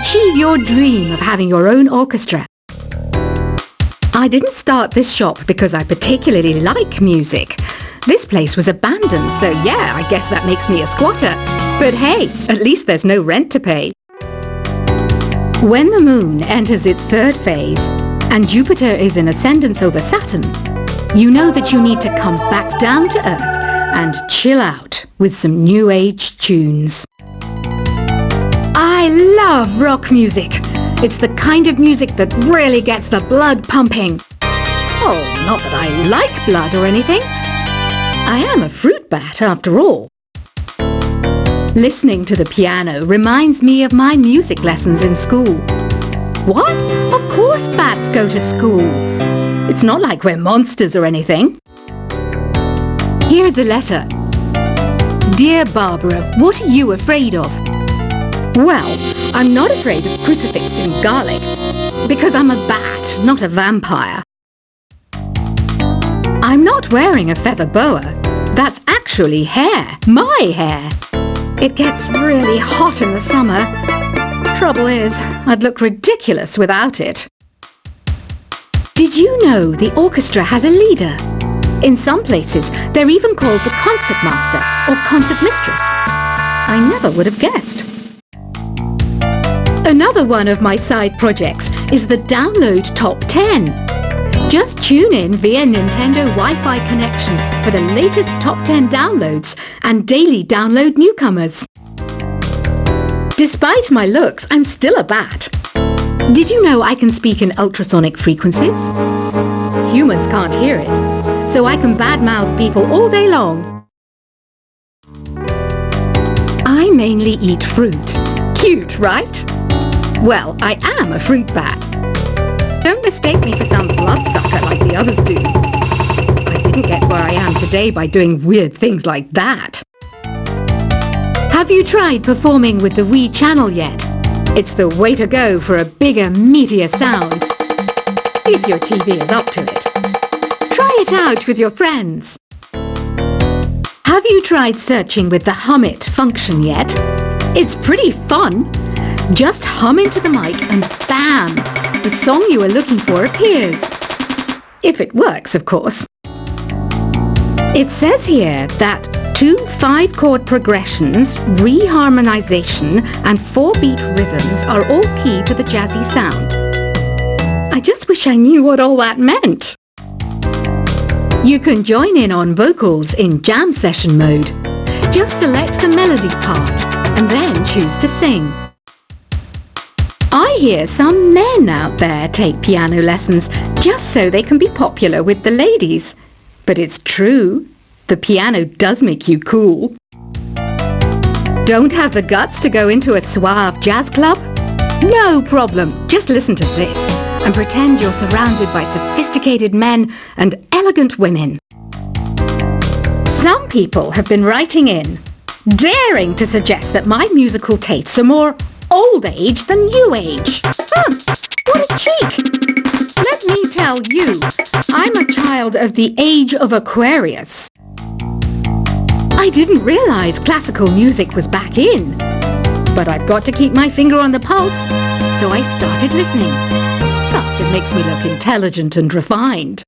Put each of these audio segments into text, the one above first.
achieve your dream of having your own orchestra. I didn't start this shop because I particularly like music. This place was abandoned, so yeah, I guess that makes me a squatter. But hey, at least there's no rent to pay. When the moon enters its third phase and Jupiter is in ascendance over Saturn, you know that you need to come back down to Earth and chill out with some new age tunes. I love rock music. It's the kind of music that really gets the blood pumping. Oh, not that I like blood or anything. I am a fruit bat after all. Listening to the piano reminds me of my music lessons in school. What? Of course bats go to school. It's not like we're monsters or anything. Here's a letter. Dear Barbara, what are you afraid of? Well, I'm not afraid of crucifix and garlic, because I'm a bat, not a vampire. I'm not wearing a feather boa. That's actually hair, my hair. It gets really hot in the summer. Trouble is, I'd look ridiculous without it. Did you know the orchestra has a leader? In some places, they're even called the concert master or concert mistress. I never would have guessed. Another one of my side projects is the Download Top 10. Just tune in via Nintendo Wi-Fi connection for the latest top 10 downloads and daily download newcomers. Despite my looks, I'm still a bat. Did you know I can speak in ultrasonic frequencies? Humans can't hear it, so I can badmouth people all day long. I mainly eat fruit. Cute, right? Well, I am a fruit bat. Don't mistake me for some bloodsucker like the others do. I didn't get where I am today by doing weird things like that. Have you tried performing with the Wii channel yet? It's the way to go for a bigger, meatier sound. If your TV is up to it. Try it out with your friends. Have you tried searching with the Hum It function yet? It's pretty fun. Just hum into the mic and bam! The song you are looking for appears. If it works, of course. It says here that 2 5-chord progressions, reharmonization and 4-beat rhythms are all key to the jazzy sound. I just wish I knew what all that meant. You can join in on vocals in jam session mode. Just select the melody part and then choose to sing. I hear some men out there take piano lessons just so they can be popular with the ladies. But it's true, the piano does make you cool. Don't have the guts to go into a suave jazz club? No problem, just listen to this and pretend you're surrounded by sophisticated men and elegant women. Some people have been writing in, daring to suggest that my musical tastes are more old age than new age. What a cheek! Let me tell you, I'm a child of the age of Aquarius. I didn't realize classical music was back in, but I've got to keep my finger on the pulse, so I started listening. Plus, it makes me look intelligent and refined.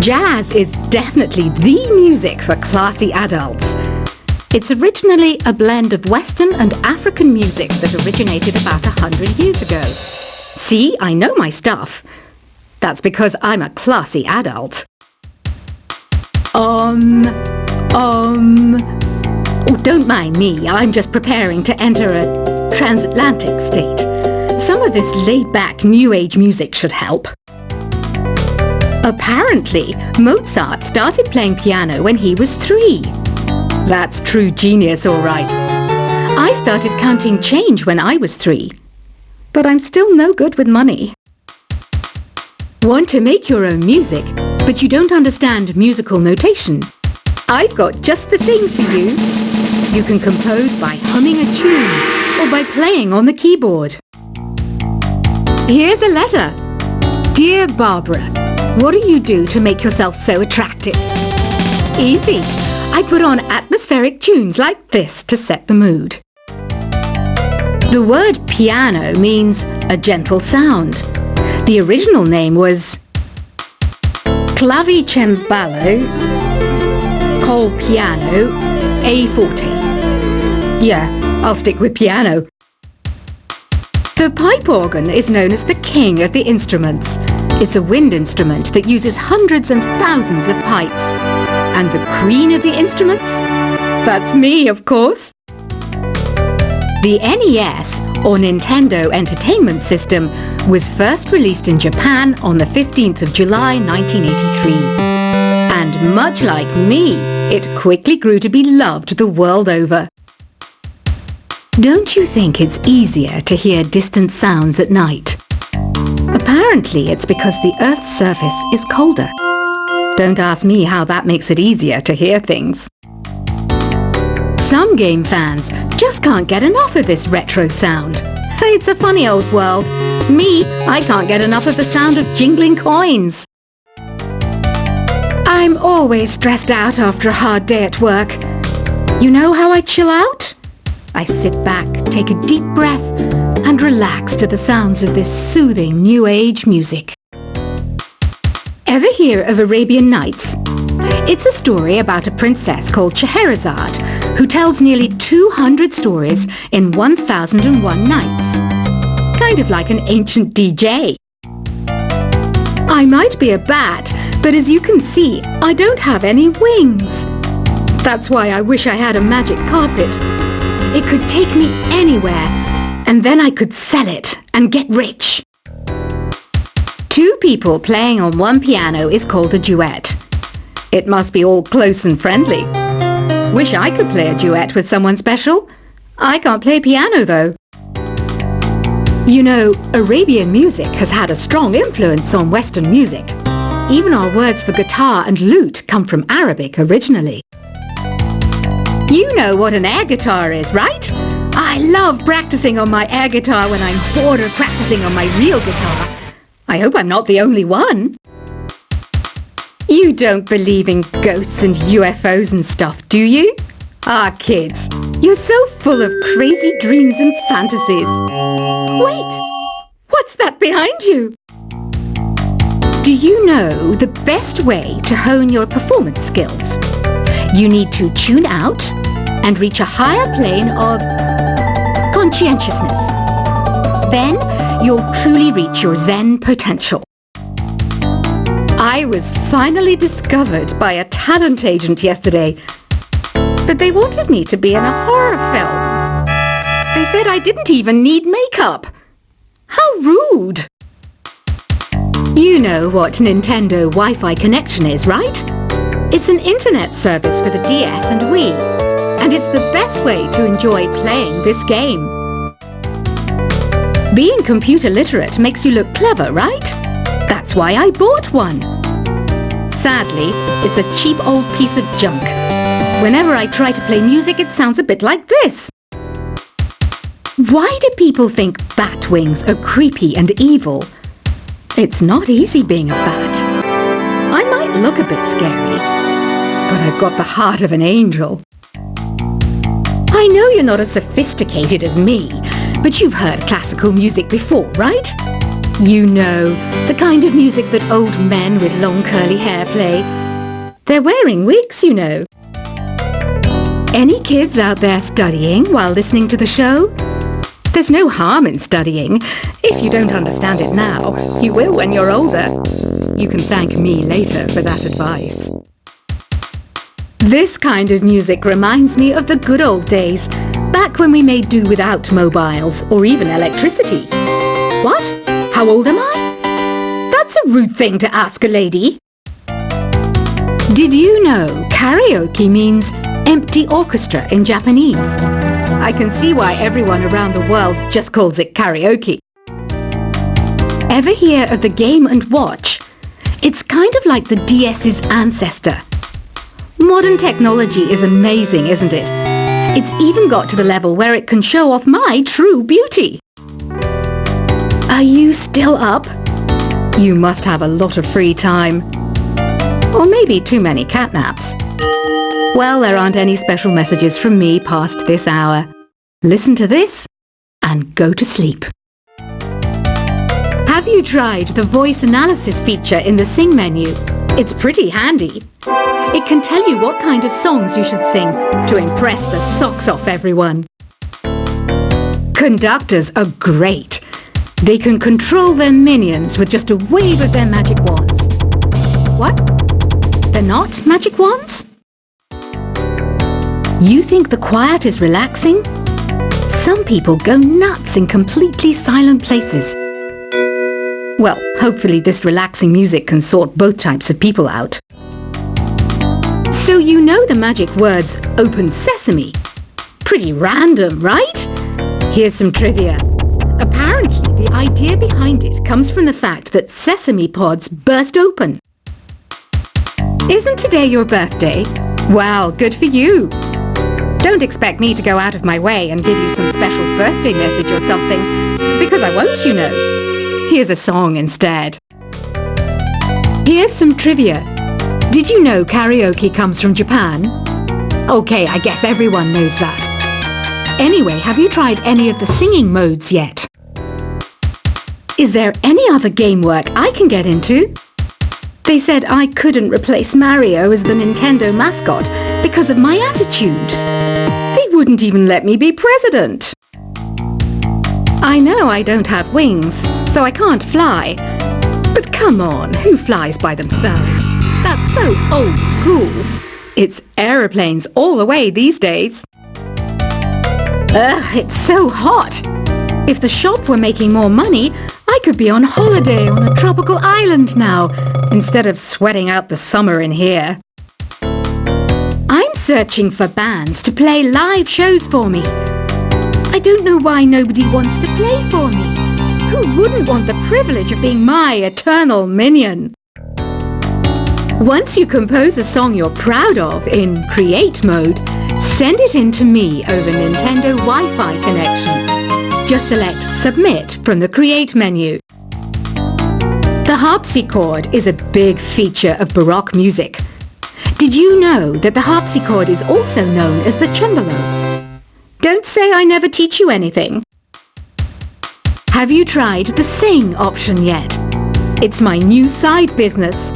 Jazz is definitely the music for classy adults. It's originally a blend of Western and African music that originated about 100 years ago. See, I know my stuff. That's because I'm a classy adult. Oh, don't mind me. I'm just preparing to enter a transatlantic state. Some of this laid-back New Age music should help. Apparently, Mozart started playing piano when he was 3. That's true genius, all right. I started counting change when I was 3. But I'm still no good with money. Want to make your own music, but you don't understand musical notation? I've got just the thing for you. You can compose by humming a tune or by playing on the keyboard. Here's a letter. Dear Barbara, what do you do to make yourself so attractive? Easy. I put on atmospheric tunes like this to set the mood. The word piano means a gentle sound. The original name was clavicembalo col piano a forte. Yeah, I'll stick with piano. The pipe organ is known as the king of the instruments. It's a wind instrument that uses hundreds and thousands of pipes. And the queen of the instruments? That's me, of course. The NES, or Nintendo Entertainment System, was first released in Japan on the 15th of July 1983. And much like me, it quickly grew to be loved the world over. Don't you think it's easier to hear distant sounds at night? Apparently it's because the Earth's surface is colder. Don't ask me how that makes it easier to hear things. Some game fans just can't get enough of this retro sound. It's a funny old world. Me, I can't get enough of the sound of jingling coins. I'm always stressed out after a hard day at work. You know how I chill out? I sit back, take a deep breath, and relax to the sounds of this soothing New Age music. Ever hear of Arabian Nights? It's a story about a princess called Scheherazade, who tells nearly 200 stories in 1001 nights. Kind of like an ancient DJ. I might be a bat, but as you can see, I don't have any wings. That's why I wish I had a magic carpet. It could take me anywhere, and then I could sell it and get rich. Two people playing on one piano is called a duet. It must be all close and friendly. Wish I could play a duet with someone special. I can't play piano though. You know, Arabian music has had a strong influence on Western music. Even our words for guitar and lute come from Arabic originally. You know what an air guitar is, right? I love practicing on my air guitar when I'm bored of practicing on my real guitar. I hope I'm not the only one. You don't believe in ghosts and UFOs and stuff, do you? Ah, kids, you're so full of crazy dreams and fantasies. Wait, what's that behind you? Do you know the best way to hone your performance skills? You need to tune out and reach a higher plane of conscientiousness. Then you'll truly reach your Zen potential. I was finally discovered by a talent agent yesterday, but they wanted me to be in a horror film. They said I didn't even need makeup. How rude! You know what Nintendo Wi-Fi connection is, right? It's an internet service for the DS and Wii, and it's the best way to enjoy playing this game. Being computer literate makes you look clever, right? That's why I bought one. Sadly, it's a cheap old piece of junk. Whenever I try to play music, it sounds a bit like this. Why do people think bat wings are creepy and evil? It's not easy being a bat. I might look a bit scary, but I've got the heart of an angel. I know you're not as sophisticated as me, but you've heard classical music before, right? You know, the kind of music that old men with long curly hair play. They're wearing wigs, you know. Any kids out there studying while listening to the show? There's no harm in studying. If you don't understand it now, you will when you're older. You can thank me later for that advice. This kind of music reminds me of the good old days, back when we made do without mobiles or even electricity. What? How old am I? That's a rude thing to ask a lady. Did you know karaoke means empty orchestra in Japanese? I can see why everyone around the world just calls it karaoke. Ever hear of the Game & Watch? It's kind of like the DS's ancestor. Modern technology is amazing, isn't it? It's even got to the level where it can show off my true beauty. Are you still up? You must have a lot of free time. Or maybe too many catnaps. Well, there aren't any special messages from me past this hour. Listen to this. and go to sleep. Have you tried the voice analysis feature in the Sing menu? It's pretty handy. It can tell you what kind of songs you should sing to impress the socks off everyone. Conductors are great. They can control their minions with just a wave of their magic wands. What? They're not magic wands? You think the quiet is relaxing? Some people go nuts in completely silent places. Well, hopefully this relaxing music can sort both types of people out. So you know the magic words "Open Sesame"? Pretty random, right? Here's some trivia. Apparently, the idea behind it comes from the fact that sesame pods burst open. Isn't today your birthday? Well, good for you. Don't expect me to go out of my way and give you some special birthday message or something, because I won't, you know. Here's a song instead. Here's some trivia. Did you know karaoke comes from Japan? Okay, I guess everyone knows that. Anyway, have you tried any of the singing modes yet? Is there any other game work I can get into? They said I couldn't replace Mario as the Nintendo mascot because of my attitude. They wouldn't even let me be president. I know I don't have wings, so I can't fly. But come on, who flies by themselves? That's so old school. It's aeroplanes all the way these days. Ugh, it's so hot. If the shop were making more money, I could be on holiday on a tropical island now, instead of sweating out the summer in here. I'm searching for bands to play live shows for me. I don't know why nobody wants to play for me. Who wouldn't want the privilege of being my eternal minion? Once you compose a song you're proud of in Create mode, send it in to me over Nintendo Wi-Fi connection. Just select Submit from the Create menu. The harpsichord is a big feature of Baroque music. Did you know that the harpsichord is also known as the cembalo? Don't say I never teach you anything. Have you tried the Sing option yet? It's my new side business.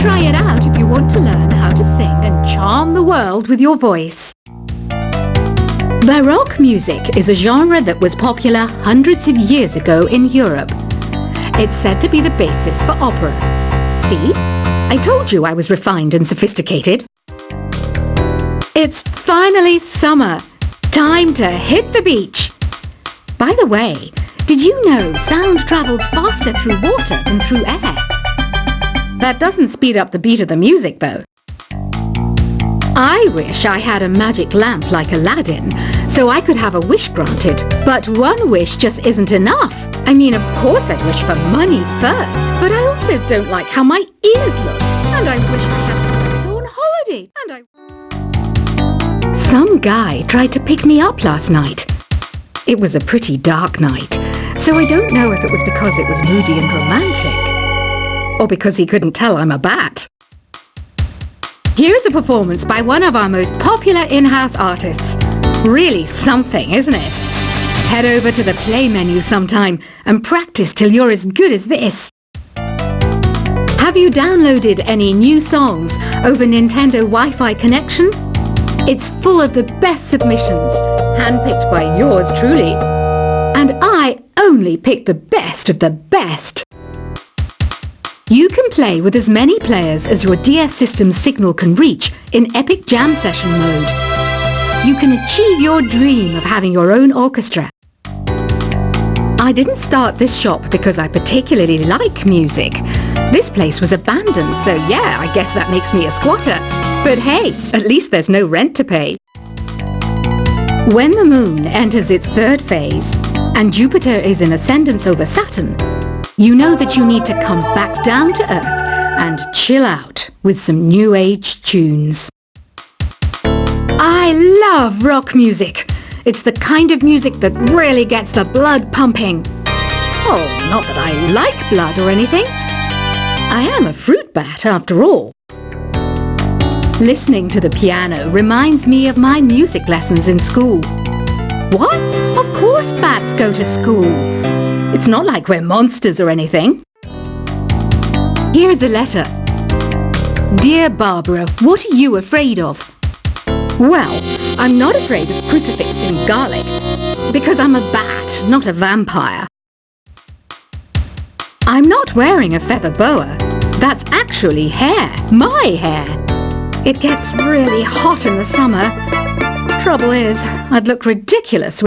Try it out if you want to learn how to sing and charm the world with your voice. Baroque music is a genre that was popular hundreds of years ago in Europe. It's said to be the basis for opera. See? I told you I was refined and sophisticated. It's finally summer. Time to hit the beach. By the way, did you know sound travels faster through water than through air? That doesn't speed up the beat of the music, though. I wish I had a magic lamp like Aladdin, so I could have a wish granted. But one wish just isn't enough. I mean, of course I'd wish for money first, but I also don't like how my ears look. And I wish I had somewhere to go on holiday. Some guy tried to pick me up last night. It was a pretty dark night, so I don't know if it was because it was moody and romantic, or because he couldn't tell I'm a bat. Here's a performance by one of our most popular in-house artists. Really something, isn't it? Head over to the play menu sometime and practice till you're as good as this. Have you downloaded any new songs over Nintendo Wi-Fi connection? It's full of the best submissions, handpicked by yours truly. And I only pick the best of the best. You can play with as many players as your DS system's signal can reach in Epic Jam Session mode. You can achieve your dream of having your own orchestra. I didn't start this shop because I particularly like music. This place was abandoned, so yeah, I guess that makes me a squatter. But hey, at least there's no rent to pay. When the moon enters its third phase and Jupiter is in ascendance over Saturn, you know that you need to come back down to Earth and chill out with some new age tunes. I love rock music. It's the kind of music that really gets the blood pumping. Oh, not that I like blood or anything. I am a fruit bat after all. Listening to the piano reminds me of my music lessons in school. What? Of course bats go to school. It's not like we're monsters or anything. Here is a letter. Dear Barbara, what are you afraid of? Well, I'm not afraid of crucifix and garlic, because I'm a bat, not a vampire. I'm not wearing a feather boa. That's actually hair, my hair. It gets really hot in the summer. Trouble is, I'd look ridiculous